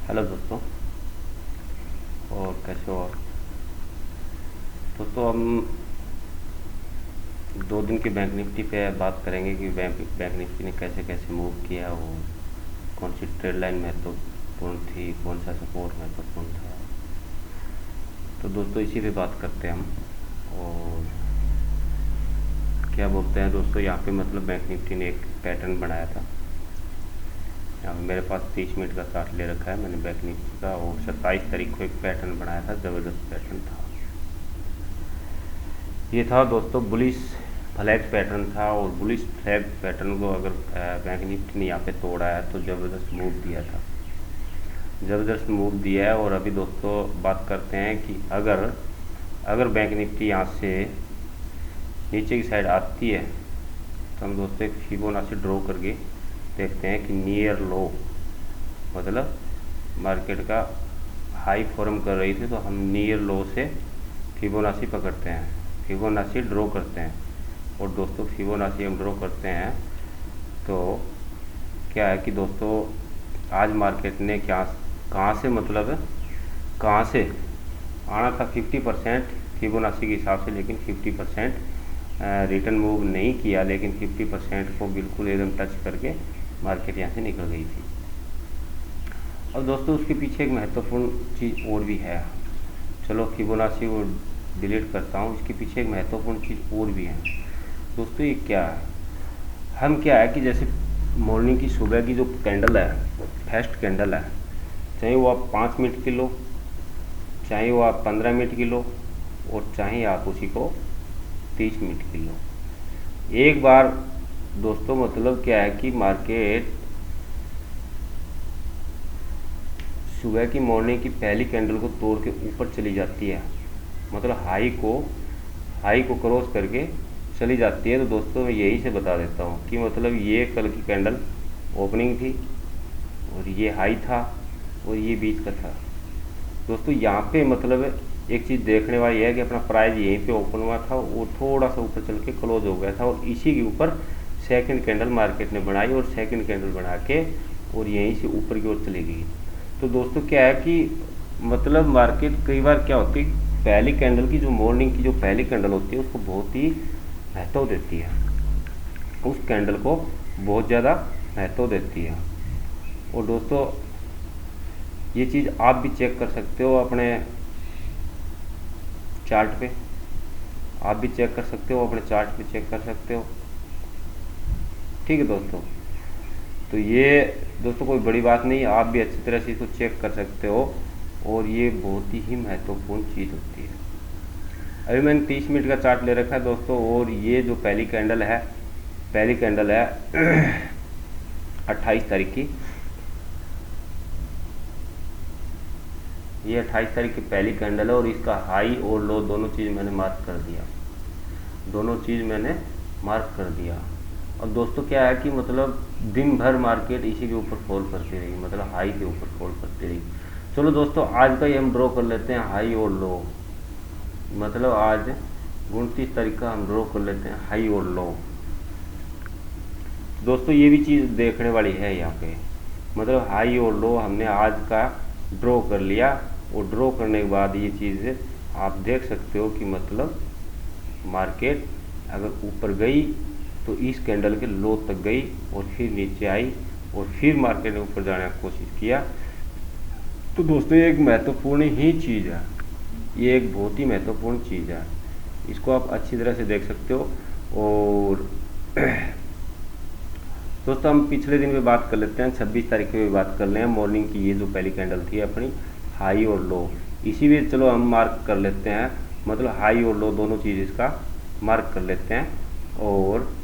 Hello दोस्तों। और कैसे हो आप? दोस्तों हम 2 दिन की बैंक निफ्टी पे बात करेंगे कि बैंक निफ्टी ने कैसे कैसे मूव किया और कौन सी ट्रेड लाइन महत्वपूर्ण थी, कौन सा सपोर्ट महत्वपूर्ण था। तो दोस्तों इसी पे बात करते हैं हम। और क्या बोलते हैं दोस्तों, यहाँ पे मतलब बैंक निफ्टी ने एक पैटर्न बनाया था। यहाँ पे मेरे पास 30 मिनट का चार्ट ले रखा है मैंने बैंक निफ्टी का, और 27 तारीख को एक पैटर्न बनाया था, ज़बरदस्त पैटर्न था। ये था दोस्तों बुलिश फ्लैग पैटर्न था, और बुलिश फ्लैग पैटर्न को अगर बैंक निफ्टी ने यहाँ पे तोड़ा है तो ज़बरदस्त मूव दिया था, ज़बरदस्त मूव दिया है। और अभी दोस्तों बात करते हैं कि अगर बैंक निफ्टी यहाँ से नीचे की साइड आती है तो हम दोस्तों एक फिबोनाची ड्रॉ करके देखते हैं कि नियर लो, मतलब मार्केट का हाई फॉर्म कर रही थी तो हम नियर लो से फिबोनाची पकड़ते हैं, फिबोनाची ड्रॉ करते हैं। और दोस्तों फिबोनाची हम ड्रॉ करते हैं तो क्या है कि दोस्तों आज मार्केट ने कहाँ से आना था 50% फिबोनाची के हिसाब से, लेकिन 50% रिटर्न मूव नहीं किया, लेकिन 50% को बिल्कुल एकदम टच करके मार्केट यहाँ से निकल गई थी। अब दोस्तों उसके पीछे एक महत्वपूर्ण चीज़ और भी है। चलो फिबोनाची को डिलीट करता हूँ, इसके पीछे एक महत्वपूर्ण चीज़ और भी है दोस्तों। ये क्या है कि जैसे मॉर्निंग की सुबह की जो कैंडल है, फर्स्ट कैंडल है, चाहे वो आप 5 मिनट की लो, चाहे वो आप 15 मिनट की लो, और चाहे आप उसी को 30 मिनट की लो, एक बार दोस्तों मतलब क्या है कि मार्केट सुबह की मॉर्निंग की पहली कैंडल को तोड़ के ऊपर चली जाती है, मतलब हाई को क्रॉस करके चली जाती है। तो दोस्तों मैं यही से बता देता हूँ कि मतलब ये कल की कैंडल ओपनिंग थी, और ये हाई था, और ये बीच का था। दोस्तों यहाँ पे मतलब एक चीज़ देखने वाली है कि अपना प्राइस यहीं पे ओपन हुआ था और थोड़ा सा ऊपर चल के क्लोज हो गया था, और इसी के ऊपर सेकंड कैंडल मार्केट ने बनाई, और सेकंड कैंडल बना के और यहीं से ऊपर की ओर चली गई। तो दोस्तों क्या है कि मतलब मार्केट कई बार क्या होती है, पहली कैंडल की जो मॉर्निंग की जो पहली कैंडल होती है उसको बहुत ही महत्व देती है, उस कैंडल को बहुत ज़्यादा महत्व देती है। और दोस्तों ये चीज़ आप भी चेक कर सकते हो अपने चार्ट पे, आप भी चेक कर सकते हो अपने चार्ट पे, चेक कर सकते हो। ठीक है दोस्तों, तो ये दोस्तों कोई बड़ी बात नहीं, आप भी अच्छी तरह से इसको चेक कर सकते हो, और ये बहुत ही महत्वपूर्ण चीज़ होती है। अभी मैंने 30 मिनट का चार्ट ले रखा है दोस्तों, और ये जो पहली कैंडल है 28 तारीख की, ये 28 तारीख की पहली कैंडल है, और इसका हाई और लो दोनों चीज़ मैंने मार्क कर दिया, और दोस्तों क्या है कि मतलब दिन भर मार्केट इसी के ऊपर फॉल करती रही, मतलब हाई के ऊपर फॉल करती रही। चलो दोस्तों आज का ही हम ड्रॉ कर लेते हैं हाई और लो, मतलब आज 29 तारीख का हम ड्रॉ कर लेते हैं हाई और लो। दोस्तों ये भी चीज़ देखने वाली है यहाँ पे, मतलब हाई और लो हमने आज का ड्रॉ कर लिया, और ड्रॉ करने के बाद ये चीज़ आप देख सकते हो कि मतलब मार्केट अगर ऊपर गई तो इस कैंडल के लो तक गई, और फिर नीचे आई, और फिर मार्केट ने ऊपर जाने की कोशिश किया। तो दोस्तों ये एक महत्वपूर्ण ही चीज़ है, ये एक बहुत ही महत्वपूर्ण चीज़ है, इसको आप अच्छी तरह से देख सकते हो। और दोस्तों हम पिछले दिन पे बात कर लेते हैं, 26 तारीख पे बात कर लें मॉर्निंग की, ये जो पहली कैंडल थी अपनी हाई और लो, इसी भी चलो हम मार्क कर लेते हैं, मतलब हाई और लो दोनों चीज़ इसका मार्क कर लेते हैं, और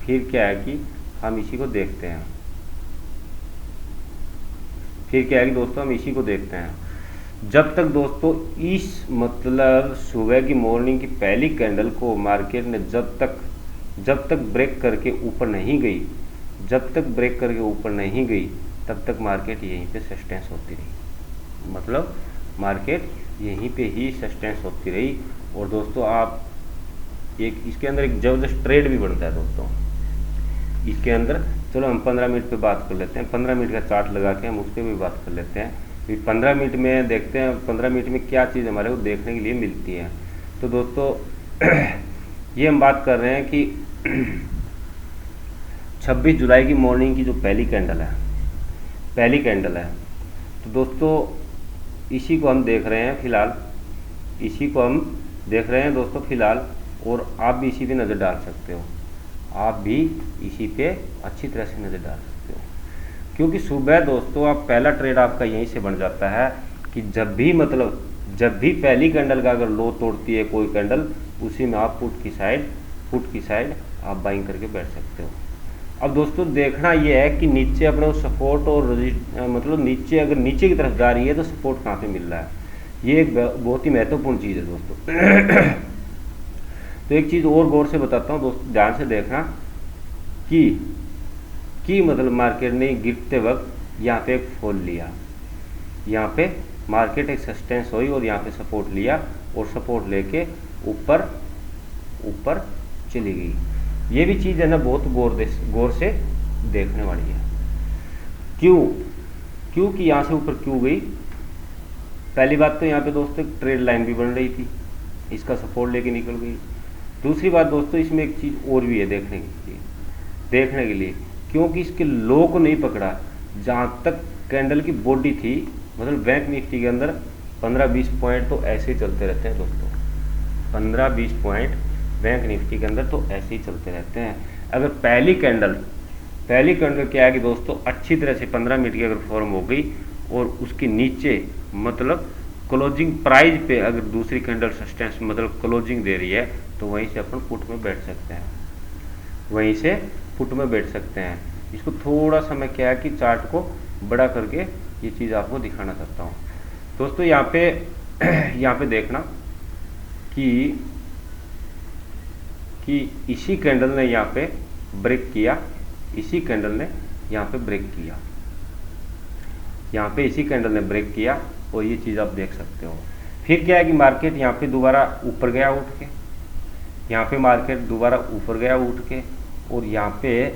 फिर क्या है कि हम इसी को देखते हैं, फिर क्या है कि दोस्तों हम इसी को देखते हैं। जब तक दोस्तों इस मतलब सुबह की मॉर्निंग की पहली कैंडल को मार्केट ने जब तक ब्रेक करके ऊपर नहीं गई, तब तक मार्केट यहीं पे सस्टेंस होती रही, मतलब मार्केट यहीं पे ही सस्टेंस होती रही। और दोस्तों आप इसके अंदर एक जबरदस्त ट्रेड भी बनता है दोस्तों इसके अंदर। चलो हम 15 मिनट पे बात कर लेते हैं, 15 मिनट का चार्ट लगा के हम उस पर भी बात कर लेते हैं। फिर 15 मिनट में देखते हैं 15 मिनट में क्या चीज़ हमारे को देखने के लिए मिलती है। तो दोस्तों ये हम बात कर रहे हैं कि 26 जुलाई की मॉर्निंग की जो पहली कैंडल है, तो दोस्तों इसी को हम देख रहे हैं फिलहाल, और आप भी इसी पे नज़र डाल सकते हो, आप भी इसी पे अच्छी तरह से नज़र डाल सकते हो, क्योंकि सुबह दोस्तों आप पहला ट्रेड आपका यहीं से बन जाता है कि जब भी पहली कैंडल का अगर लो तोड़ती है कोई कैंडल, उसी में आप पुट की साइड आप बाइंग करके बैठ सकते हो। अब दोस्तों देखना ये है कि नीचे अपने सपोर्ट और नीचे अगर नीचे की तरफ जा रही है तो सपोर्ट कहाँ पे मिल रहा है, ये एक बहुत ही महत्वपूर्ण चीज़ है दोस्तों। तो एक चीज़ और गौर से बताता हूँ दोस्तों, ध्यान से देखना कि मतलब मार्केट ने गिरते वक्त यहाँ पे एक फॉल लिया, यहाँ पे मार्केट एक सस्टेंस हुई और यहाँ पे सपोर्ट लिया और सपोर्ट लेके ऊपर चली गई। ये भी चीज़ है ना बहुत गौर से देखने वाली है। क्योंकि यहाँ से ऊपर क्यों गई? पहली बात तो यहाँ पे दोस्तों ट्रेड लाइन भी बन रही थी, इसका सपोर्ट लेके निकल गई। दूसरी बात दोस्तों इसमें एक चीज़ और भी है देखने के लिए, क्योंकि इसके लो को नहीं पकड़ा। जहाँ तक कैंडल की बॉडी थी, मतलब बैंक निफ्टी के अंदर 15-20 पॉइंट तो ऐसे ही चलते रहते हैं दोस्तों, 15-20 पॉइंट बैंक निफ्टी के अंदर तो ऐसे ही चलते रहते हैं। अगर पहली कैंडल क्या है कि दोस्तों अच्छी तरह से 15 मिनट की अगर फॉर्म हो गई और उसके नीचे मतलब क्लोजिंग प्राइस पे अगर दूसरी कैंडल सस्टेंस मतलब क्लोजिंग दे रही है, तो वहीं से अपन पुट में बैठ सकते हैं। इसको थोड़ा सा मैं क्या है कि चार्ट को बड़ा करके ये चीज़ आपको दिखाना चाहता हूँ दोस्तों। यहाँ पे देखना कि इसी कैंडल ने यहाँ पे ब्रेक किया, इसी कैंडल ने यहाँ पे ब्रेक किया और ये चीज़ आप देख सकते हो। फिर क्या है कि मार्केट यहाँ पे दोबारा ऊपर गया उठ के, और यहाँ पे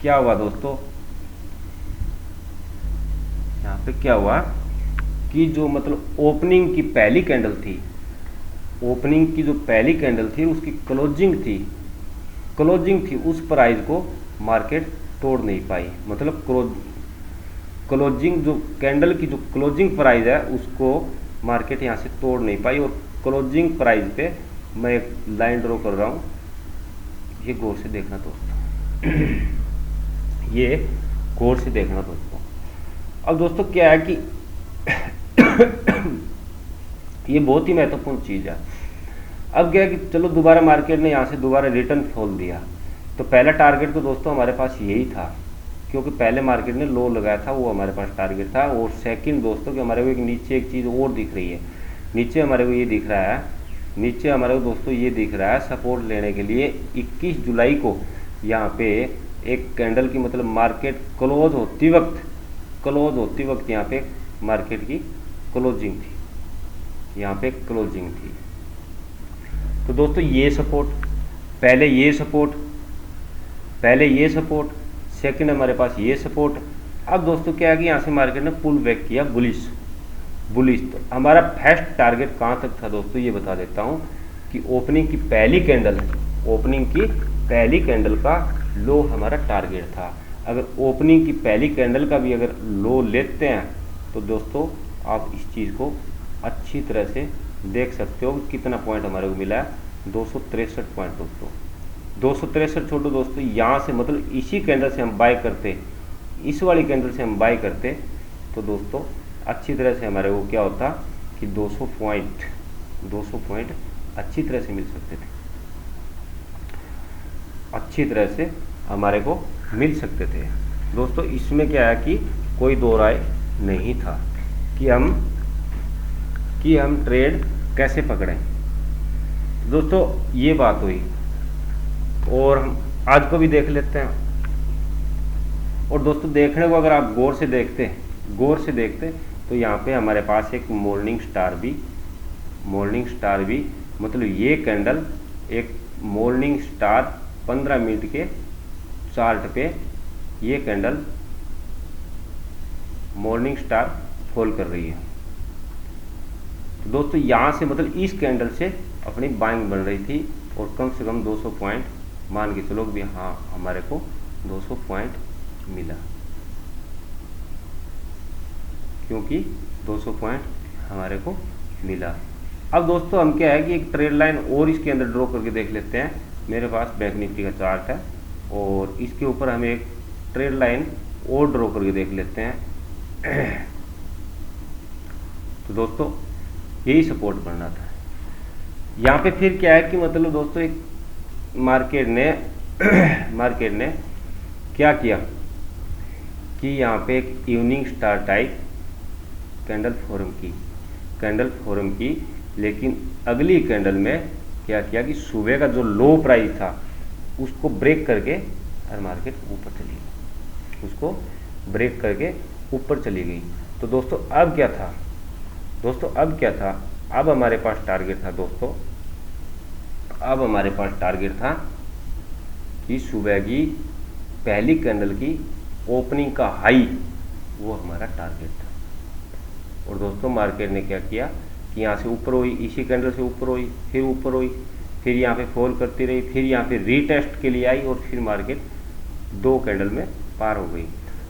क्या हुआ दोस्तों, यहाँ पे क्या हुआ कि जो मतलब ओपनिंग की पहली कैंडल थी, उसकी क्लोजिंग थी उस प्राइस को मार्केट तोड़ नहीं पाई। मतलब क्लोजिंग जो कैंडल की जो क्लोजिंग प्राइस है उसको मार्केट यहाँ से तोड़ नहीं पाई, और क्लोजिंग प्राइस पे मैं एक लाइन ड्रॉ कर रहा हूँ, ये गौर से देखना दोस्तों, अब दोस्तों क्या है कि ये बहुत ही महत्वपूर्ण चीज़ है। अब क्या है कि चलो दोबारा मार्केट ने यहाँ से दोबारा रिटर्न खोल दिया, तो पहला टारगेट तो दोस्तों हमारे पास यही था, क्योंकि पहले मार्केट ने लो लगाया था, वो हमारे पास टारगेट था। और सेकंड दोस्तों कि हमारे को एक नीचे एक चीज़ और दिख रही है, नीचे हमारे को ये दिख रहा है सपोर्ट लेने के लिए 21 जुलाई को यहाँ पे एक कैंडल की मतलब मार्केट क्लोज होती वक्त यहाँ पे मार्केट की क्लोजिंग थी, तो दोस्तों ये सपोर्ट पहले ये सपोर्ट सेकंड हमारे पास ये सपोर्ट। अब दोस्तों क्या है कि यहाँ से मार्केट ने पुल बैक किया बुलिश। तो हमारा फर्स्ट टारगेट कहाँ तक था दोस्तों, ये बता देता हूँ कि ओपनिंग की पहली कैंडल का लो हमारा टारगेट था। अगर ओपनिंग की पहली कैंडल का भी अगर लो लेते हैं तो दोस्तों आप इस चीज़ को अच्छी तरह से देख सकते हो कितना पॉइंट हमारे को मिला है, 263 पॉइंट दोस्तों। 263 छोड़ो दोस्तों, यहाँ से मतलब इसी कैंडल से हम बाय करते, इस वाली कैंडल से हम बाय करते, तो दोस्तों अच्छी तरह से हमारे को क्या होता कि 200 पॉइंट अच्छी तरह से मिल सकते थे, अच्छी तरह से हमारे को मिल सकते थे दोस्तों। इसमें क्या है कि कोई दो राय नहीं था कि हम ट्रेड कैसे पकड़ें दोस्तों, ये बात हुई। और हम आज को भी देख लेते हैं। और दोस्तों देखने को अगर आप गौर से देखते तो यहाँ पे हमारे पास एक मॉर्निंग स्टार भी मतलब ये कैंडल एक मॉर्निंग स्टार 15 मिनट के चार्ट पे ये कैंडल मॉर्निंग स्टार फॉल कर रही है। तो दोस्तों यहाँ से मतलब इस कैंडल से अपनी बाइंग बन रही थी और कम से कम 200 पॉइंट मान के चलो भी, हाँ हमारे को 200 पॉइंट मिला, क्योंकि 200 पॉइंट हमारे को मिला। अब दोस्तों हम क्या है कि एक ट्रेड लाइन और इसके अंदर ड्रॉ करके देख लेते हैं। मेरे पास बैंक निफ्टी का चार्ट है और इसके ऊपर हम एक ट्रेड लाइन और ड्रॉ करके देख लेते हैं। तो दोस्तों यही सपोर्ट बनना था। यहाँ पे फिर क्या है कि मतलब दोस्तों एक मार्केट ने क्या किया कि यहाँ पे एक evening star type candle form की, लेकिन अगली कैंडल में क्या किया कि सुबह का जो लो प्राइस था उसको ब्रेक करके और मार्केट ऊपर चली गई, उसको ब्रेक करके ऊपर चली गई। तो दोस्तों अब क्या था, अब हमारे पास टारगेट था दोस्तों, अब हमारे पास टारगेट था कि सुबह की पहली कैंडल की ओपनिंग का हाई, वो हमारा टारगेट था। और दोस्तों मार्केट ने क्या किया कि यहाँ से ऊपर हुई, इसी कैंडल से ऊपर हुई, फिर यहाँ पे फॉल करती रही, फिर यहाँ पे रीटेस्ट के लिए आई और फिर मार्केट 2 कैंडल में पार हो गई।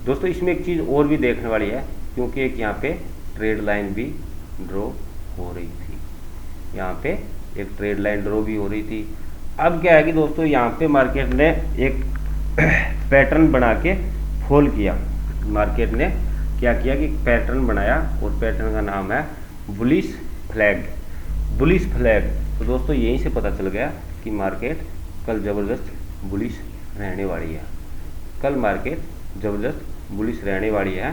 दोस्तों इसमें एक चीज़ और भी देखने वाली है, क्योंकि एक यहाँ पे ट्रेड लाइन भी ड्रॉ हो रही थी, यहाँ पे एक ट्रेड लाइन ड्रॉ भी हो रही थी। अब क्या है कि दोस्तों यहाँ पे मार्केट ने एक पैटर्न बना के फॉल किया। मार्केट ने क्या किया कि पैटर्न बनाया और पैटर्न का नाम है बुलिश फ्लैग। तो दोस्तों यहीं से पता चल गया कि मार्केट कल ज़बरदस्त बुलिश रहने वाली है, कल मार्केट ज़बरदस्त बुलिश रहने वाली है।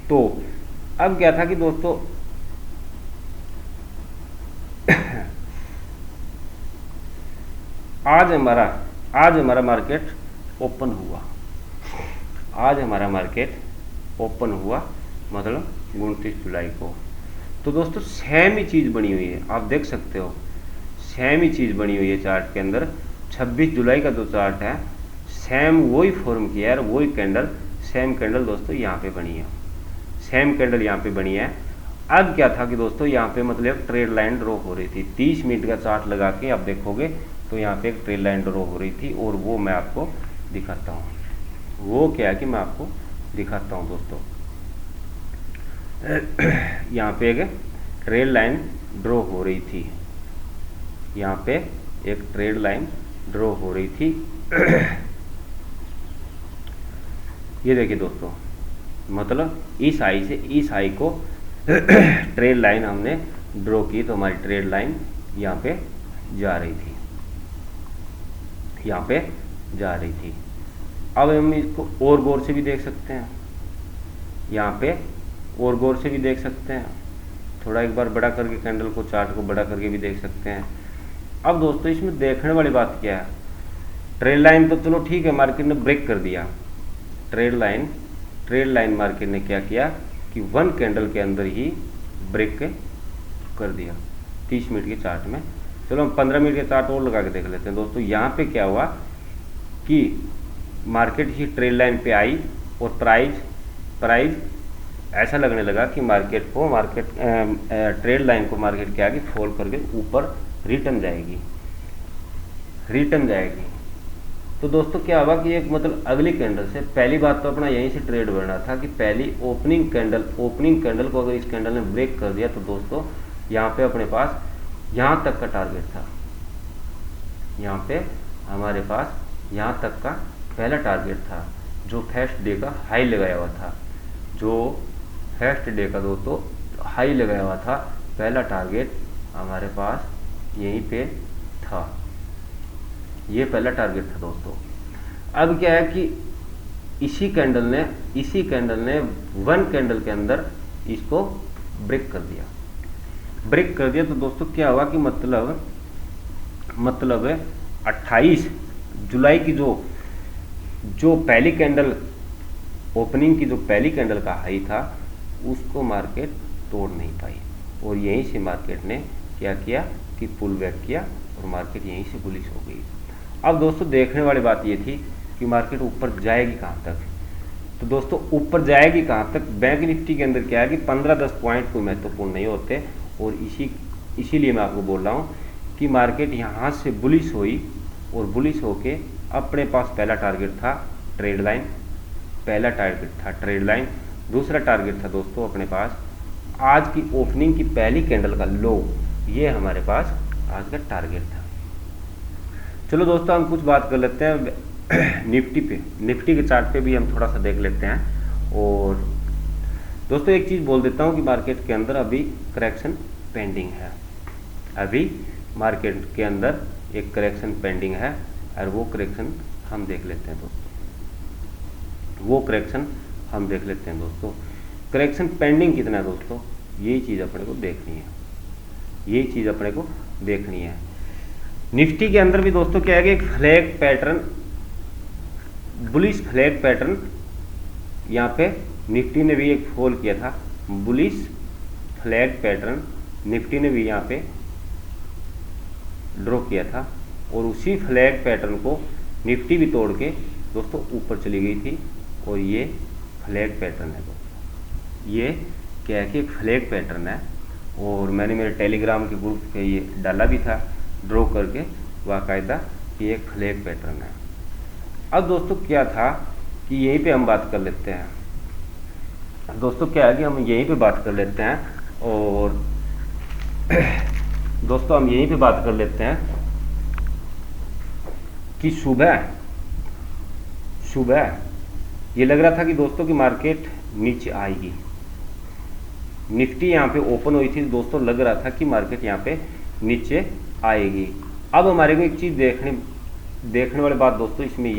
तो अब क्या था कि दोस्तों आज हमारा मार्केट ओपन हुआ, मतलब 29 जुलाई को। तो दोस्तों सेम ही चीज़ बनी हुई है, आप देख सकते हो सेम ही चीज़ बनी हुई है चार्ट के अंदर। 26 जुलाई का जो चार्ट है सेम वही फॉर्म किया है, वही कैंडल, सेम कैंडल दोस्तों यहाँ पे बनी है, सेम कैंडल यहाँ पे बनी है। अब क्या था कि दोस्तों यहाँ पे मतलब ट्रेड लाइन ड्रॉ हो रही थी, 30 मिनट का चार्ट लगा के आप देखोगे तो यहाँ पे एक ट्रेड लाइन ड्रॉ हो रही थी, और वो मैं आपको दिखाता हूँ। वो क्या है कि मैं आपको दिखाता हूँ दोस्तों, यहाँ पे एक ट्रेड लाइन ड्रॉ हो रही थी, यहाँ पे एक ट्रेड लाइन ड्रॉ हो रही थी। ये देखिए दोस्तों, मतलब इस हाई से इस हाई को ट्रेड लाइन हमने ड्रॉ की, तो हमारी ट्रेड लाइन यहाँ पे जा रही थी, यहाँ पे जा रही थी। अब हम इसको और गौर से भी देख सकते हैं, यहाँ पे और गौर से भी देख सकते हैं, थोड़ा एक बार बड़ा करके कैंडल को, चार्ट को बड़ा करके भी देख सकते हैं। अब दोस्तों इसमें देखने वाली बात क्या है, ट्रेड लाइन तो चलो ठीक है मार्केट ने ब्रेक कर दिया, ट्रेड लाइन मार्केट ने क्या किया कि 1 कैंडल के अंदर ही ब्रेक कर दिया 30 मिनट के चार्ट में। चलो हम 15 मिनट के चार्ट और लगा के देख लेते हैं दोस्तों। यहाँ पे क्या हुआ कि मार्केट ही ट्रेड लाइन पे आई और प्राइस ऐसा लगने लगा कि ट्रेड लाइन को मार्केट क्या कि फॉल करके ऊपर रिटर्न जाएगी। तो दोस्तों क्या हुआ कि एक मतलब अगली कैंडल से, पहली बात तो अपना यहीं से ट्रेड बढ़ना था कि पहली ओपनिंग कैंडल को अगर इस कैंडल ने ब्रेक कर दिया तो दोस्तों यहाँ पे अपने पास यहाँ तक का टारगेट था, यहाँ पे हमारे पास यहाँ तक का पहला टारगेट था, जो फर्स्ट डे का हाई लगाया हुआ था, दोस्तों हाई लगाया हुआ था। पहला टारगेट हमारे पास यहीं पे था, ये पहला टारगेट था दोस्तों। अब क्या है कि इसी कैंडल ने 1 कैंडल के अंदर इसको ब्रेक कर दिया। तो दोस्तों क्या हुआ कि मतलब 28 जुलाई की जो पहली कैंडल ओपनिंग की, जो पहली कैंडल का हाई था, उसको मार्केट तोड़ नहीं पाई, और यहीं से मार्केट ने क्या किया कि पुल बैक किया और मार्केट यहीं से बुलिश हो गई। अब दोस्तों देखने वाली बात ये थी कि मार्केट ऊपर जाएगी कहाँ तक, तो दोस्तों ऊपर जाएगी कहाँ तक। बैंक निफ्टी के अंदर क्या है कि 15-10 पॉइंट कोई महत्वपूर्ण नहीं होते, और इसीलिए मैं आपको बोल रहा हूँ कि मार्केट यहाँ से बुलिश हुई, और बुलिश होके अपने पास पहला टारगेट था ट्रेड लाइन, दूसरा टारगेट था दोस्तों अपने पास आज की ओपनिंग की पहली कैंडल का लो, ये हमारे पास आज का टारगेट था। चलो दोस्तों हम कुछ बात कर लेते हैं निफ्टी पे, निफ्टी के चार्ट पे भी हम थोड़ा सा देख लेते हैं। और दोस्तों एक चीज़ बोल देता हूँ कि मार्केट के अंदर अभी करेक्शन पेंडिंग है, अभी मार्केट के अंदर एक करेक्शन पेंडिंग है, और वो करेक्शन हम देख लेते हैं दोस्तों, करेक्शन पेंडिंग कितना है दोस्तों, यही चीज़ अपने को देखनी है, निफ्टी के अंदर भी दोस्तों क्या है कि एक flag pattern, bullish flag pattern यहाँ पे निफ्टी ने भी एक फॉल किया था, बुलिश फ्लैग पैटर्न निफ्टी ने भी यहाँ पे ड्रॉ किया था, और उसी फ्लैग पैटर्न को निफ्टी भी तोड़ के दोस्तों ऊपर चली गई थी। और ये फ्लैग पैटर्न है दोस्तों, ये क्या है कि एक फ्लैग पैटर्न है, और मैंने मेरे टेलीग्राम के ग्रुप पे ये डाला भी था ड्रॉ करके बाकायदा कि एक फ्लैग पैटर्न है। अब दोस्तों क्या था कि यहीं पे हम बात कर लेते हैं, और दोस्तों हम यहीं पे बात कर लेते हैं कि सुबह ये लग रहा था कि दोस्तों की मार्केट नीचे आएगी, निफ्टी यहाँ पे ओपन हुई थी दोस्तों, लग रहा था कि मार्केट यहाँ पे नीचे आएगी। अब हमारे को एक चीज़ देखने वाली बात दोस्तों इसमें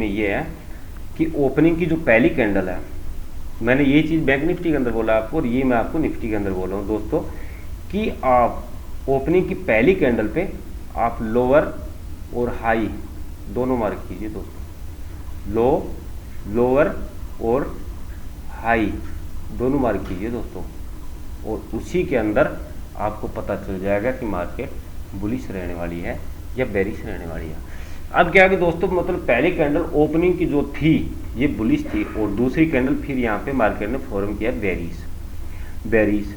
ये है कि ओपनिंग की जो पहली कैंडल है, मैंने ये चीज़ बैंक निफ्टी के अंदर बोला आपको, और ये मैं आपको निफ्टी के अंदर बोल रहा हूँ दोस्तों, कि आप ओपनिंग की पहली कैंडल पे आप लोअर और हाई दोनों मार्क कीजिए दोस्तों, लोअर और हाई दोनों मार्क कीजिए दोस्तों, और उसी के अंदर आपको पता चल जाएगा कि मार्केट बुलिश रहने वाली है या बेरिश रहने वाली है। अब क्या है कि दोस्तों मतलब पहली कैंडल ओपनिंग की जो थी ये बुलिश थी, और दूसरी कैंडल फिर यहाँ पे मार्केट ने फॉर्म किया बेरिश।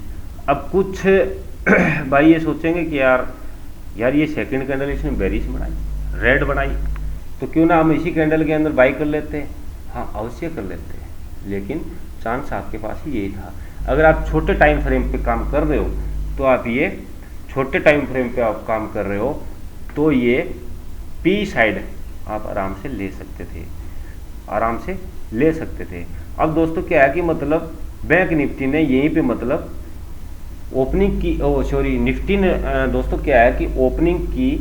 अब कुछ भाई ये सोचेंगे कि यार ये सेकंड कैंडल इसने बेरिश बनाई, रेड बनाई, तो क्यों ना हम इसी कैंडल के अंदर बाई कर लेते हैं। हाँ अवश्य कर लेते हैं, लेकिन चांस आपके पास ही यही था। अगर आप छोटे टाइम फ्रेम पे काम कर रहे हो तो आप ये छोटे टाइम फ्रेम पे आप काम कर रहे हो तो ये पी साइड आप आराम से ले सकते थे। अब दोस्तों क्या है कि मतलब बैंक निफ्टी ने यहीं पे मतलब ओपनिंग की निफ्टी ने दोस्तों क्या है कि ओपनिंग की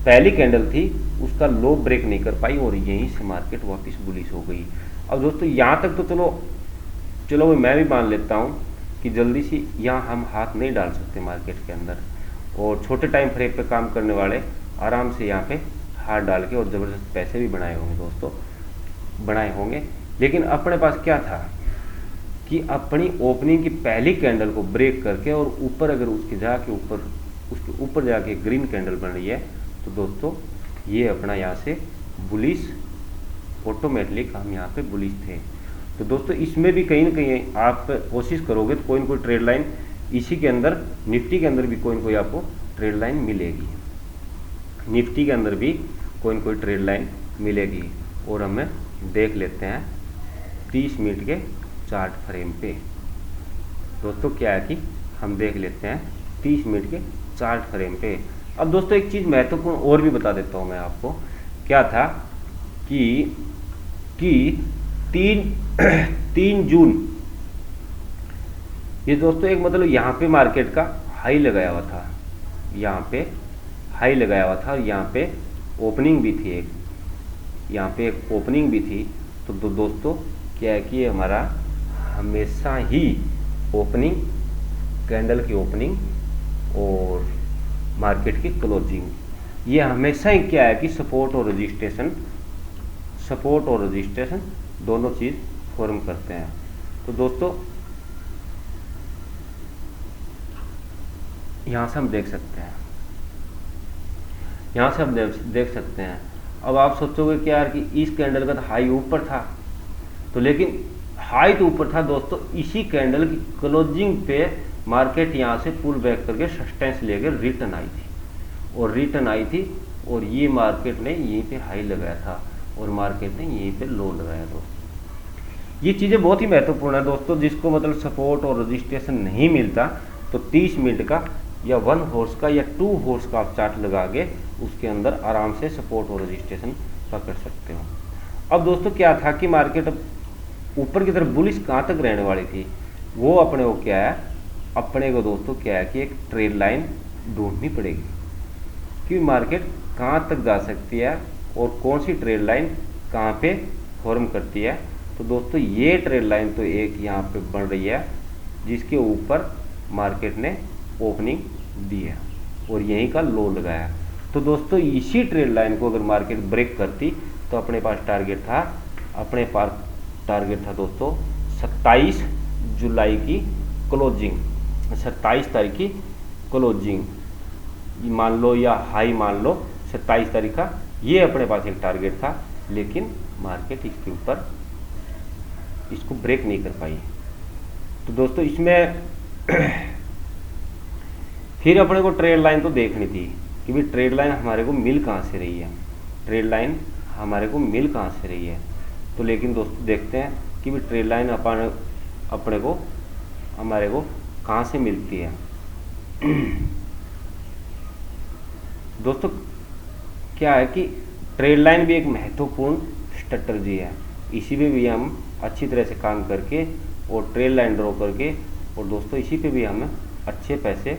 पहली कैंडल थी उसका लो ब्रेक नहीं कर पाई, और यहीं से मार्केट वापस बुलिश हो गई। अब दोस्तों यहाँ तक तो चलो मैं भी मान लेता हूँ कि जल्दी से यहाँ हम हाथ नहीं डाल सकते मार्केट के अंदर, और छोटे टाइम फ्रेम पे काम करने वाले आराम से यहाँ पे हाथ डाल के और ज़बरदस्त पैसे भी बनाए होंगे। लेकिन अपने पास क्या था कि अपनी ओपनिंग की पहली कैंडल को ब्रेक करके और ऊपर अगर उसके ऊपर जाके ग्रीन कैंडल बन रही है तो दोस्तों ये अपना यहाँ से बुलिश ऑटोमेटिक हम यहाँ पे बुलिश थे। तो दोस्तों इसमें भी कहीं ना कहीं आप कोशिश करोगे तो कोई ना कोई ट्रेड लाइन इसी के अंदर, निफ्टी के अंदर भी कोई ना कोई आपको ट्रेड लाइन मिलेगी, निफ्टी के अंदर भी कोई ना कोई ट्रेड लाइन मिलेगी। और हमें देख लेते हैं 30 मिनट के चार्ट फ्रेम पे दोस्तों क्या है कि हम देख लेते हैं 30 मिनट के चार्ट फ्रेम पे। अब दोस्तों एक चीज़ महत्वपूर्ण और भी बता देता हूँ मैं आपको, क्या था कि 3 जून ये दोस्तों एक मतलब यहाँ पे मार्केट का हाई लगाया हुआ था, यहाँ पे हाई लगाया हुआ था, और यहाँ पे ओपनिंग भी थी यहाँ पे एक ओपनिंग भी थी। तो दोस्तों क्या है कि हमारा हमेशा ही ओपनिंग, कैंडल की ओपनिंग और मार्केट की क्लोजिंग, ये हमेशा ही क्या है कि सपोर्ट और रजिस्ट्रेशन दोनों चीज़ फॉर्म करते हैं। तो दोस्तों यहाँ से हम देख सकते हैं, अब आप सोचोगे कि यार कि इस कैंडल का तो हाई ऊपर था, तो लेकिन हाई तो ऊपर था दोस्तों, इसी कैंडल की क्लोजिंग पे मार्केट यहाँ से पुल बैक करके सस्टेंस लेकर रिटर्न आई थी, और रिटर्न आई थी, और ये मार्केट ने यहीं पे हाई लगाया था और मार्केट ने यहीं पे लो लगाया दोस्तों। ये चीज़ें बहुत ही महत्वपूर्ण है दोस्तों, जिसको मतलब सपोर्ट और रजिस्ट्रेशन नहीं मिलता तो 30 मिनट का या 1 हॉर्स का या 2 हॉर्स का आप चार्ट लगा के उसके अंदर आराम से सपोर्ट और रजिस्ट्रेशन पकड़ सकते हो। अब दोस्तों क्या था कि मार्केट ऊपर की तरफ बुलिश कहाँ तक रहने वाली थी, वो अपने को क्या है, अपने को दोस्तों क्या है कि एक ट्रेड लाइन ढूंढनी पड़ेगी कि मार्केट कहाँ तक जा सकती है और कौन सी ट्रेड लाइन कहाँ पे फॉर्म करती है। तो दोस्तों ये ट्रेड लाइन तो एक यहाँ पे बन रही है जिसके ऊपर मार्केट ने ओपनिंग दी है और यहीं का लो लगाया। तो दोस्तों इसी ट्रेड लाइन को अगर मार्केट ब्रेक करती तो अपने पास टारगेट था, टारगेट था दोस्तों 27 जुलाई की क्लोजिंग, 27 तारीख की क्लोजिंग मान लो या हाई मान लो 27 तारीख का, ये अपने पास एक टारगेट था, लेकिन मार्केट इसके ऊपर इसको ब्रेक नहीं कर पाई। तो दोस्तों इसमें फिर अपने को ट्रेड लाइन तो देखनी थी कि भाई ट्रेड लाइन हमारे को मिल कहाँ से रही है, ट्रेड लाइन हमारे को मिल कहाँ से रही है। तो लेकिन दोस्तों देखते हैं कि भाई ट्रेड लाइन अपने को हमारे को कहाँ से मिलती है। दोस्तों क्या है कि ट्रेड लाइन भी एक महत्वपूर्ण स्ट्रेटजी है, इसी पे भी हम अच्छी तरह से काम करके और ट्रेड लाइन ड्रॉ करके और दोस्तों इसी पे भी हम अच्छे पैसे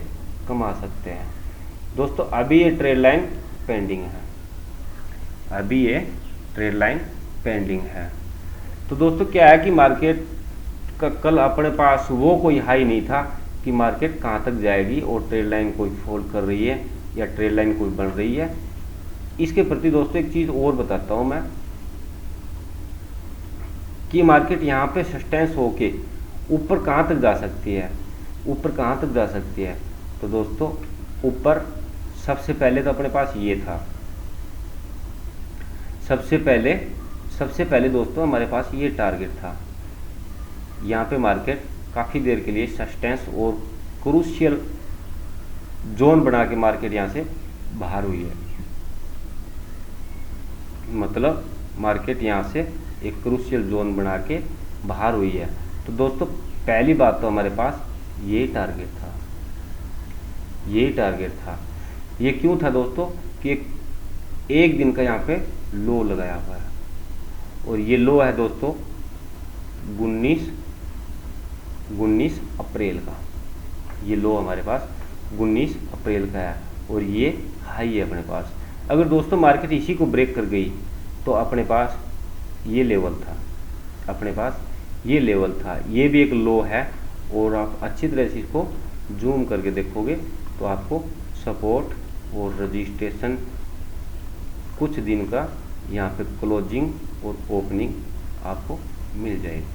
कमा सकते हैं। दोस्तों अभी ये ट्रेड लाइन पेंडिंग है, अभी ये ट्रेड लाइन पेंडिंग है। तो दोस्तों क्या है कि मार्केट का कल अपने पास वो कोई हाई नहीं था कि मार्केट कहाँ तक जाएगी और ट्रेड लाइन कोई फॉल कर रही है या ट्रेड लाइन कोई बन रही है। इसके प्रति दोस्तों एक चीज़ और बताता हूँ मैं कि मार्केट यहाँ पे सस्टेंस होके ऊपर कहाँ तक जा सकती है, ऊपर कहाँ तक जा सकती है। तो दोस्तों ऊपर सबसे पहले तो अपने पास ये था, सबसे पहले दोस्तों हमारे पास ये टारगेट था। यहाँ पे मार्केट काफ़ी देर के लिए सस्टेंस और क्रूशियल जोन बना के मार्केट यहाँ से बाहर हुई है, मतलब मार्केट यहाँ से एक क्रूशियल जोन बना के बाहर हुई है। तो दोस्तों पहली बात तो हमारे पास ये टारगेट था, ये टारगेट था। ये क्यों था दोस्तों कि एक दिन का यहाँ पे लो लगाया हुआ है और ये लो है दोस्तों 19 अप्रैल का, ये लो हमारे पास 19 अप्रैल का है और ये हाई है अपने पास। अगर दोस्तों मार्केट इसी को ब्रेक कर गई तो अपने पास ये लेवल था, अपने पास ये लेवल था, ये भी एक लो है और आप अच्छी तरह से इसको जूम करके देखोगे तो आपको सपोर्ट और रजिस्ट्रेशन कुछ दिन का यहाँ पे क्लोजिंग और ओपनिंग आपको मिल जाएगी।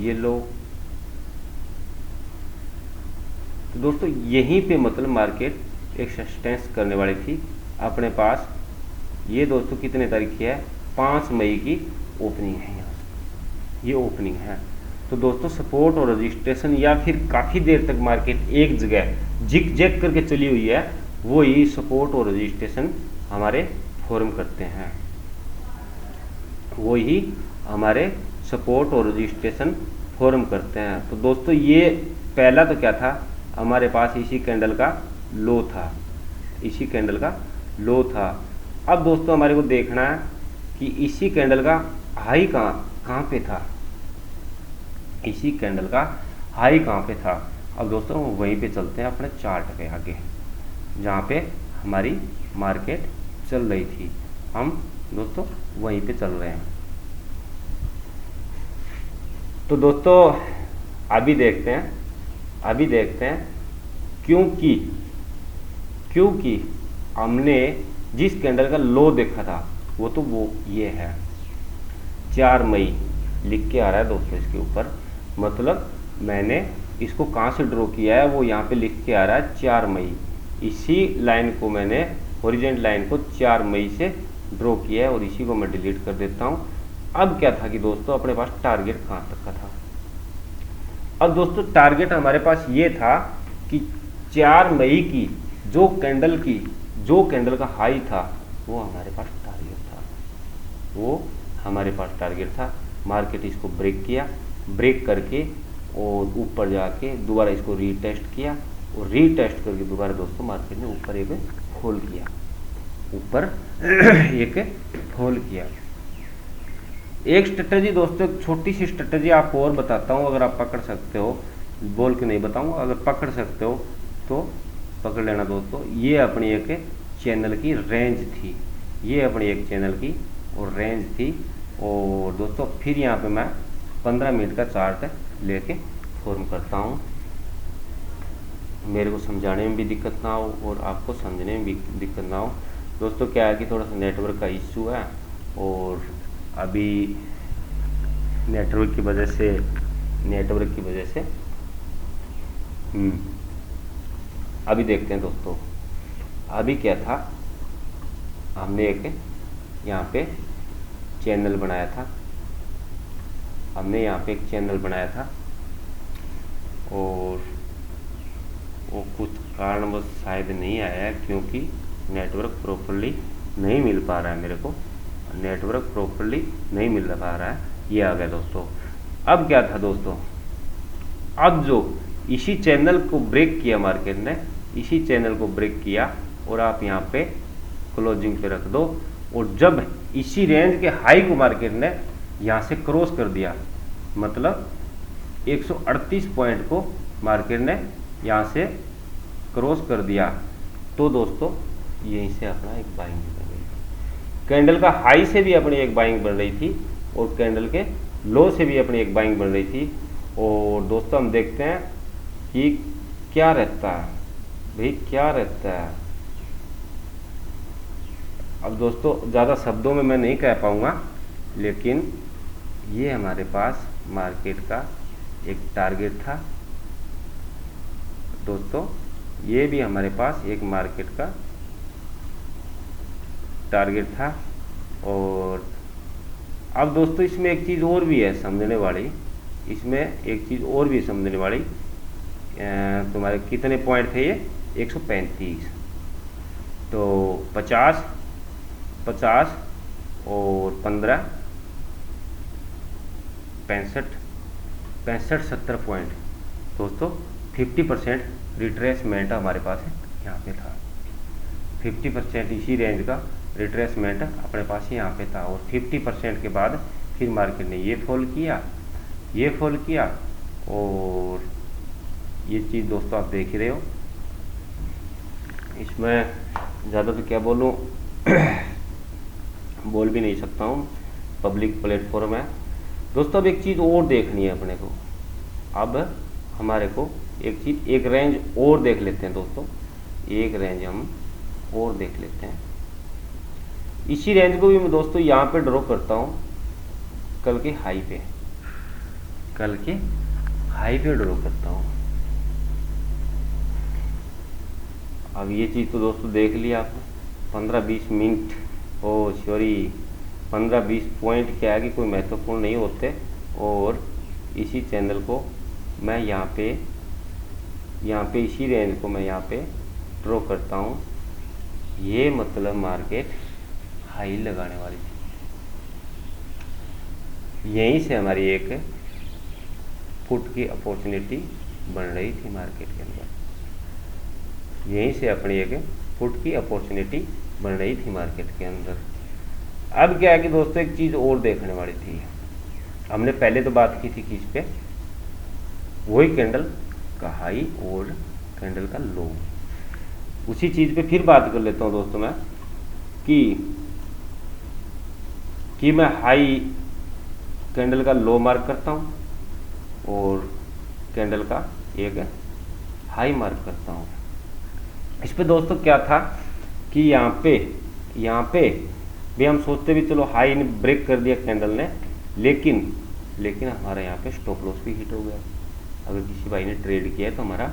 ये लो तो दोस्तों यहीं पे मतलब मार्केट एक सस्टेंस करने वाली थी अपने पास। ये दोस्तों कितने तारीख की है, 5 मई की ओपनिंग है, यहाँ ये ओपनिंग है। तो दोस्तों सपोर्ट और रजिस्ट्रेशन या फिर काफ़ी देर तक मार्केट एक जगह जिग जैग करके चली हुई है, वो ही सपोर्ट और रजिस्ट्रेशन हमारे फॉर्म करते हैं, वो ही हमारे सपोर्ट और रजिस्ट्रेशन फॉर्म करते हैं। तो दोस्तों ये पहला तो क्या था, हमारे पास इसी कैंडल का लो था, इसी कैंडल का लो था। अब दोस्तों हमारे को देखना है कि इसी कैंडल का हाई कहाँ पे था, इसी कैंडल का हाई कहाँ पे था। अब दोस्तों वहीं पे चलते हैं अपने चार्ट पे आगे, जहाँ पे हमारी मार्केट चल रही थी, हम दोस्तों वहीं पे चल रहे हैं। तो दोस्तों अभी देखते हैं क्योंकि हमने जिस कैंडल का लो देखा था वो तो वो ये है 4 मई लिख के आ रहा है दोस्तों इसके ऊपर, मतलब मैंने इसको कहाँ से ड्रॉ किया है वो यहाँ पे लिख के आ रहा है 4 मई। इसी लाइन को मैंने हॉरिजॉन्टल लाइन को 4 मई से ड्रॉ किया है और इसी को मैं डिलीट कर देता हूँ। अब क्या था कि दोस्तों अपने पास टारगेट कहाँ तक का था। अब दोस्तों टारगेट हमारे पास ये था कि 4 मई की जो कैंडल का हाई था वो हमारे पास टारगेट था, मार्केट इसको ब्रेक करके और ऊपर जाके दोबारा इसको रीटेस्ट किया और रीटेस्ट करके दोबारा दोस्तों मार्केट ने ऊपर एक फॉल किया। एक स्ट्रेटजी दोस्तों, एक छोटी सी स्ट्रेटजी आपको और बताता हूँ, अगर आप पकड़ सकते हो, बोल के नहीं बताऊंगा, अगर पकड़ सकते हो तो पकड़ लेना दोस्तों। ये अपनी एक चैनल की रेंज थी, और दोस्तों फिर यहाँ पे मैं 15 मिनट का चार्ट लेके फॉर्म करता हूँ, मेरे को समझाने में भी दिक्कत ना हो और आपको समझने में भी दिक्कत ना हो। दोस्तों क्या है कि थोड़ा सा नेटवर्क का इश्यू है और अभी नेटवर्क की वजह से अभी देखते हैं दोस्तों। अभी क्या था, हमने एक यहाँ पे चैनल बनाया था, और वो कुछ कारणवश शायद नहीं आया है क्योंकि नेटवर्क प्रॉपर्ली नहीं मिल पा रहा है, मेरे को नेटवर्क प्रॉपर्ली नहीं मिल पा रहा है। ये आ गया दोस्तों। अब क्या था दोस्तों, अब जो इसी चैनल को ब्रेक किया मार्केट ने, इसी चैनल को ब्रेक किया और आप यहाँ पे क्लोजिंग पे रख दो, और जब इसी रेंज के हाई को मार्केट ने यहाँ से क्रॉस कर दिया, मतलब 138 पॉइंट को मार्केट ने यहाँ से क्रॉस कर दिया, तो दोस्तों यहीं से अपना एक बाइंग बन रही थी। कैंडल का हाई से भी अपनी एक बाइंग बन रही थी और कैंडल के लो से भी अपनी एक बाइंग बन रही थी। और दोस्तों हम देखते हैं कि क्या रहता है अब दोस्तों ज़्यादा शब्दों में मैं नहीं कह पाऊँगा, लेकिन ये हमारे पास मार्केट का एक टारगेट था दोस्तों, ये भी हमारे पास एक मार्केट का टारगेट था। और अब दोस्तों इसमें एक चीज़ और भी है समझने वाली, तुम्हारे कितने पॉइंट थे ये, 135, तो 50 और 15 65 70 पॉइंट दोस्तों, 50% रिट्रेसमेंट हमारे पास यहाँ पे था। 50% इसी रेंज का रिट्रेसमेंट अपने पास यहाँ पे था, और 50% के बाद फिर मार्केट ने ये फॉल किया, और ये चीज़ दोस्तों आप देख ही रहे हो। इसमें ज़्यादा तो क्या बोलूँ बोल भी नहीं सकता हूँ, पब्लिक प्लेटफॉर्म है दोस्तों। अब एक चीज़ और देखनी है अपने को, अब हमारे को एक रेंज और देख लेते हैं दोस्तों, एक रेंज हम और देख लेते हैं। इसी रेंज को भी मैं दोस्तों यहाँ पे ड्रॉ करता हूँ, कल के हाई पे ड्रॉ करता हूँ। अब ये चीज़ तो दोस्तों देख लिया आपने, 15-20 मिनट 15-20 पॉइंट क्या है कि कोई महत्वपूर्ण नहीं होते, और इसी चैनल को मैं यहाँ पे इसी रेंज को मैं यहाँ पे ड्रॉ करता हूँ। ये मतलब मार्केट हाई लगाने वाली थी, यहीं से हमारी एक फुट की अपॉर्चुनिटी बन रही थी मार्केट के अंदर, यहीं से अपनी एक फुट की अपॉर्चुनिटी बन रही थी मार्केट के अंदर। अब क्या है कि दोस्तों एक चीज़ और देखने वाली थी, हमने पहले तो बात की थी किस पे, वही कैंडल का हाई और कैंडल का लो, उसी चीज़ पे फिर बात कर लेता हूँ दोस्तों मैं कि मैं हाई कैंडल का लो मार्क करता हूँ और कैंडल का एक हाई मार्क करता हूँ। इस पे दोस्तों क्या था कि यहाँ पे भी हम सोचते भी चलो हाई ने ब्रेक कर दिया कैंडल ने, लेकिन हमारा यहाँ पे स्टॉप लॉस भी हिट हो गया। अगर किसी भाई ने ट्रेड किया है तो हमारा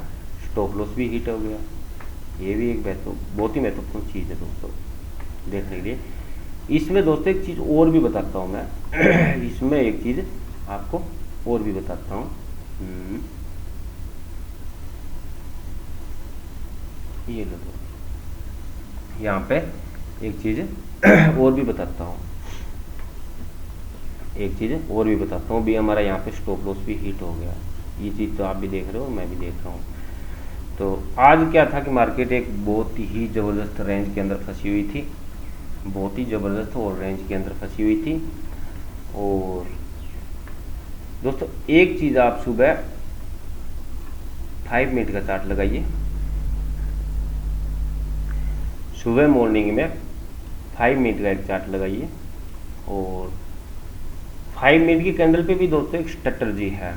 स्टॉप लॉस भी हिट हो गया। ये भी एक बहुत ही महत्वपूर्ण चीज़ है दोस्तों देखने के लिए। इसमें दोस्तों एक चीज़ और भी बताता हूँ मैं इसमें एक चीज़ आपको और भी बताता हूँ। ये लो दोस्तों, यहाँ पे एक चीज़ और भी बताता हूँ, एक चीज़ और भी बताता हूँ। भी हमारा यहाँ पे स्टॉप लॉस भी हिट हो गया, ये चीज़ तो आप भी देख रहे हो, मैं भी देख रहा हूँ। तो आज क्या था कि मार्केट एक बहुत ही ज़बरदस्त रेंज के अंदर फंसी हुई थी, बहुत ही ज़बरदस्त और रेंज के अंदर फंसी हुई थी। और दोस्तों एक चीज़ आप सुबह 5 मिनट का चार्ट लगाइए, सुबह मॉर्निंग में 5 मिनट का एक चार्ट लगाइए। और 5 मिनट की कैंडल पे भी दोस्तों एक स्ट्रैटेजी है,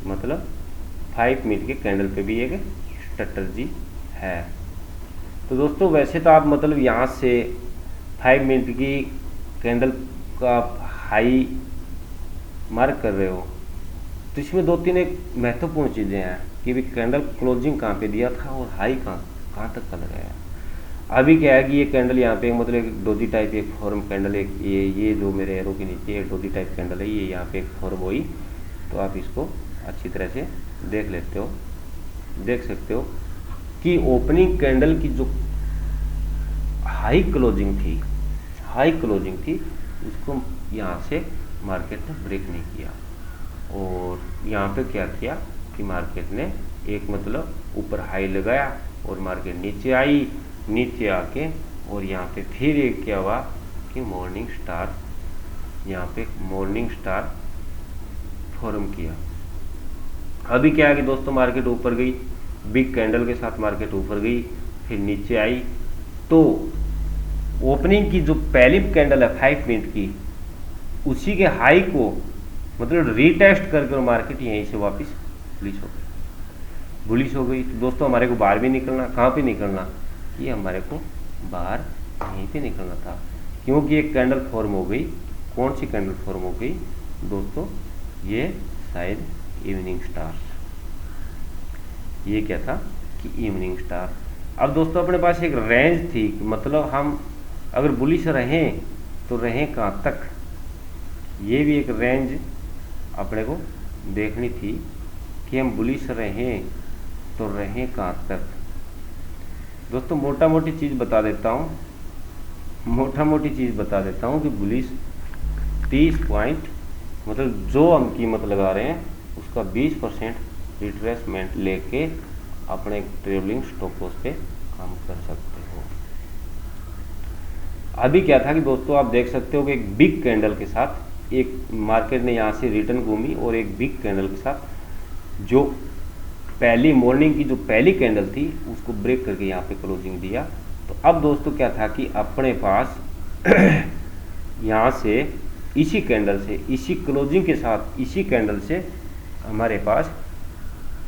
मतलब 5 मिनट के कैंडल पे भी एक स्ट्रैटेजी है। तो दोस्तों वैसे तो आप मतलब यहाँ से 5 मिनट की कैंडल का हाई मार्क कर रहे हो, तो इसमें 2-3 एक महत्वपूर्ण चीज़ें हैं कि भी कैंडल क्लोजिंग कहाँ पे दिया था और हाई कहाँ तक का लगाया। अभी क्या है कि ये कैंडल यहाँ पे मतलब एक डोजी टाइप एक फॉर्म कैंडल, एक ये जो मेरे एरो के नीचे एक डोजी टाइप कैंडल है, ये यहाँ पे एक फॉर्म हुई। तो आप इसको अच्छी तरह से देख लेते हो, देख सकते हो कि ओपनिंग कैंडल की जो हाई क्लोजिंग थी उसको यहाँ से मार्केट ने ब्रेक नहीं किया। और यहाँ पे क्या किया कि मार्केट ने एक मतलब ऊपर हाई लगाया और मार्केट नीचे आई, नीचे आके और यहाँ पे फिर एक क्या हुआ कि मॉर्निंग स्टार, यहाँ पे मॉर्निंग स्टार फॉर्म किया। अभी क्या है कि दोस्तों मार्केट ऊपर गई, बिग कैंडल के साथ मार्केट ऊपर गई, फिर नीचे आई। तो ओपनिंग की जो पहली कैंडल है 5 मिनट की, उसी के हाई को मतलब रीटेस्ट करके मार्केट यहीं से वापस बुलिश हो गई। तो दोस्तों हमारे को बाहर भी निकलना, कहाँ पे निकलना, ये हमारे को बाहर यहीं पे निकलना था, क्योंकि एक कैंडल फॉर्म हो गई। कौन सी कैंडल फॉर्म हो गई दोस्तों, ये शायद इवनिंग स्टार, ये क्या था कि इवनिंग स्टार। अब दोस्तों अपने पास एक रेंज थी, मतलब हम अगर बुलिश रहें तो रहें कहाँ तक, ये भी एक रेंज अपने को देखनी थी कि हम बुलिश रहें तो रहें कहाँ तक। दोस्तों मोटा मोटी चीज़ बता देता हूँ कि बुलिश 30 पॉइंट मतलब जो हम कीमत लगा रहे हैं उसका 20% रिट्रेसमेंट लेके अपने ट्रेवलिंग स्टॉप लॉस पे काम कर सकते हो। अभी क्या था कि दोस्तों आप देख सकते हो कि एक बिग कैंडल के साथ एक मार्केट ने यहाँ से रिटर्न घूमी और एक बिग कैंडल के साथ जो पहली मॉर्निंग की जो पहली कैंडल थी उसको ब्रेक करके यहाँ पे क्लोजिंग दिया। तो अब दोस्तों क्या था कि अपने पास यहाँ से इसी कैंडल से, इसी क्लोजिंग के साथ, इसी कैंडल से हमारे पास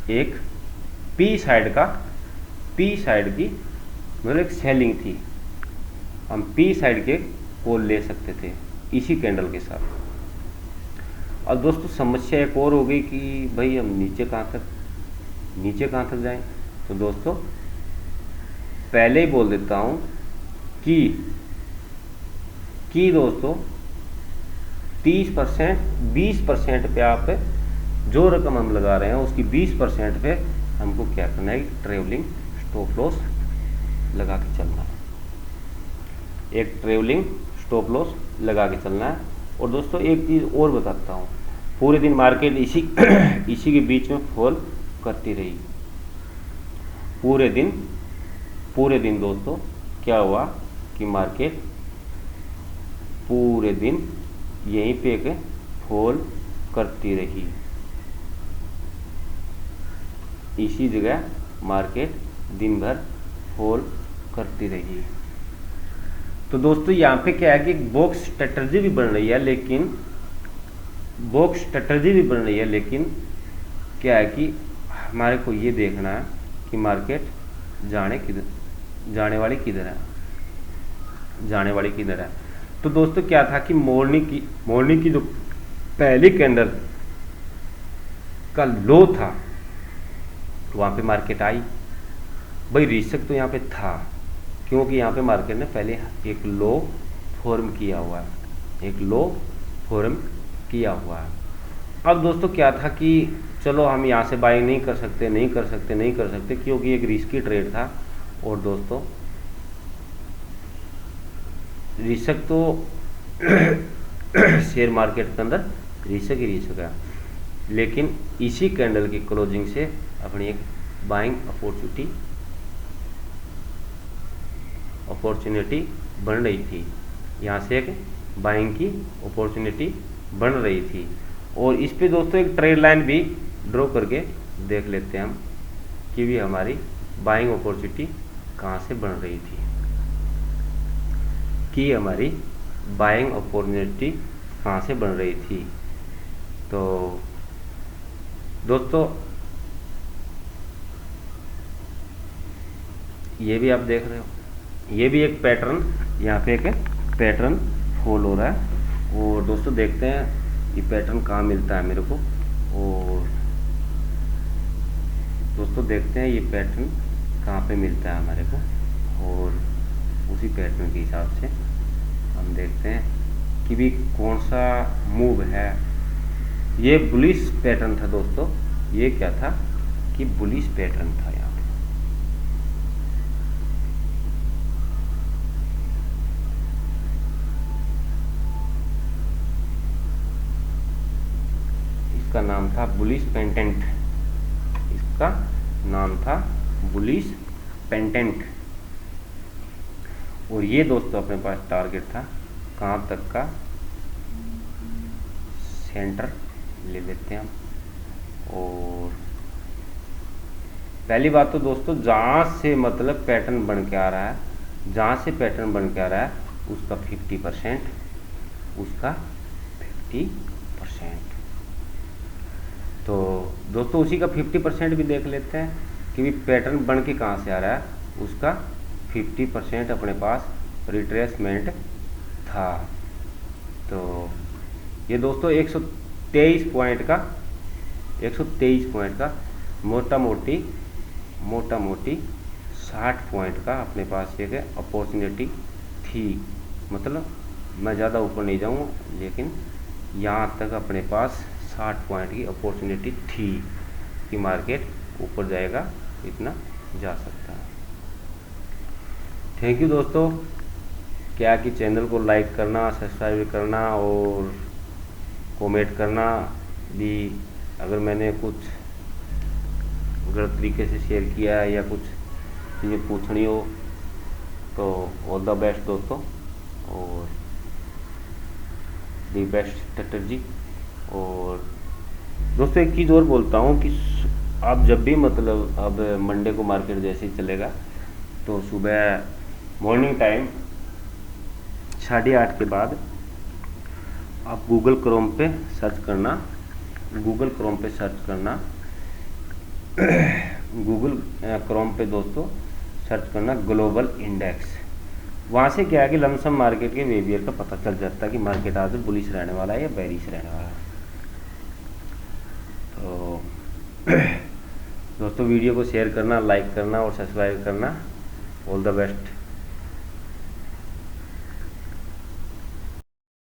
एक पी साइड की मतलब एक सेलिंग थी, हम पी साइड के कॉल ले सकते थे इसी कैंडल के साथ। और दोस्तों समस्या एक और हो गई कि भाई हम नीचे कहाँ तक जाएं। तो दोस्तों पहले ही बोल देता हूँ कि दोस्तों 30% 20% पे आप जो रकम हम लगा रहे हैं उसकी 20% पे हमको क्या करना है, ट्रेवलिंग स्टॉप लॉस लगा के चलना है, एक ट्रेवलिंग स्टॉप लॉस लगा के चलना है। और दोस्तों एक चीज़ और बताता हूँ, पूरे दिन मार्केट इसी के बीच में फॉल करती रही, पूरे दिन दोस्तों क्या हुआ कि मार्केट पूरे दिन यहीं पे एक फॉल करती रही, इसी जगह मार्केट दिन भर फॉल करती रही। तो दोस्तों यहाँ पे क्या है कि बॉक्स स्ट्रेटजी भी बन रही है, लेकिन क्या है कि हमारे को ये देखना है कि मार्केट जाने वाली किधर है। तो दोस्तों क्या था कि मॉर्निंग की जो पहली कैंडल का लो था वहाँ पे मार्केट आई, भाई रिस्क तो यहाँ पे था, क्योंकि यहाँ पे मार्केट ने पहले एक लो फॉर्म किया हुआ है, एक लो फॉर्म किया हुआ है। अब दोस्तों क्या था कि चलो हम यहाँ से बाइंग नहीं कर सकते, नहीं कर सकते, नहीं कर सकते, क्योंकि एक रिस्की ट्रेड था। और दोस्तों रिस्क तो शेयर मार्केट के अंदर रिस्क ही रिस्क है, लेकिन इसी कैंडल की क्लोजिंग से अपनी एक बाइंग अपॉर्चुनिटी बन रही थी, यहाँ से एक बाइंग की अपॉर्चुनिटी बन रही थी। और इस पे दोस्तों एक ट्रेड लाइन भी ड्रॉ करके देख लेते हैं हम कि भी हमारी बाइंग अपॉर्चुनिटी कहाँ से बन रही थी, कि हमारी बाइंग अपॉर्चुनिटी कहाँ से बन रही थी। तो दोस्तों ये भी आप देख रहे हो, ये भी एक पैटर्न, यहाँ पे एक पैटर्न फॉल हो रहा है। और दोस्तों देखते हैं ये पैटर्न कहाँ मिलता है मेरे को। और दोस्तों देखते हैं ये पैटर्न कहाँ पे मिलता है हमारे को, और उसी पैटर्न के हिसाब से हम देखते हैं कि भी कौन सा मूव है। ये बुलिश पैटर्न था दोस्तों, ये क्या था कि बुलिश पैटर्न था यहाँ पे। इसका नाम था बुलिश पेंटेंट, इसका नाम था बुलिश पेंटेंट। और ये दोस्तों अपने पास टारगेट था कहाँ तक का, सेंटर ले लेते हैं हम। और पहली बात तो दोस्तों जहाँ से मतलब पैटर्न बन के आ रहा है, जहाँ से पैटर्न बन के आ रहा है उसका 50%, उसका 50%। तो दोस्तों उसी का 50% भी देख लेते हैं कि भी पैटर्न बन के कहाँ से आ रहा है, उसका 50% अपने पास रिट्रेसमेंट था। तो ये दोस्तों 123 पॉइंट का मोटा मोटी 60 पॉइंट का अपने पास एक अपॉर्चुनिटी थी। मतलब मैं ज़्यादा ऊपर नहीं जाऊँ, लेकिन यहाँ तक अपने पास 60 पॉइंट की अपॉर्चुनिटी थी कि मार्केट ऊपर जाएगा, इतना जा सकता है। थैंक यू दोस्तों, क्या कि चैनल को लाइक करना, सब्सक्राइब करना और कमेंट करना भी। अगर मैंने कुछ गलत तरीके से शेयर किया है या कुछ चीज़ें पूछनी हो तो ऑल द बेस्ट दोस्तों, और दी बेस्ट स्ट्रेटजी। और दोस्तों एक चीज़ और बोलता हूँ कि आप जब भी मतलब अब मंडे को मार्केट जैसे ही चलेगा तो सुबह मॉर्निंग टाइम 8:30 के बाद आप गूगल क्रोम पे सर्च करना, गूगल क्रोम पे दोस्तों सर्च करना ग्लोबल इंडेक्स। वहाँ से क्या है कि लमसम मार्केट के बिहेवियर का पता चल जाता है कि मार्केट आज बुलिश रहने वाला है या बेरिश रहने वाला है। तो दोस्तों वीडियो को शेयर करना, लाइक करना और सब्सक्राइब करना। All the best.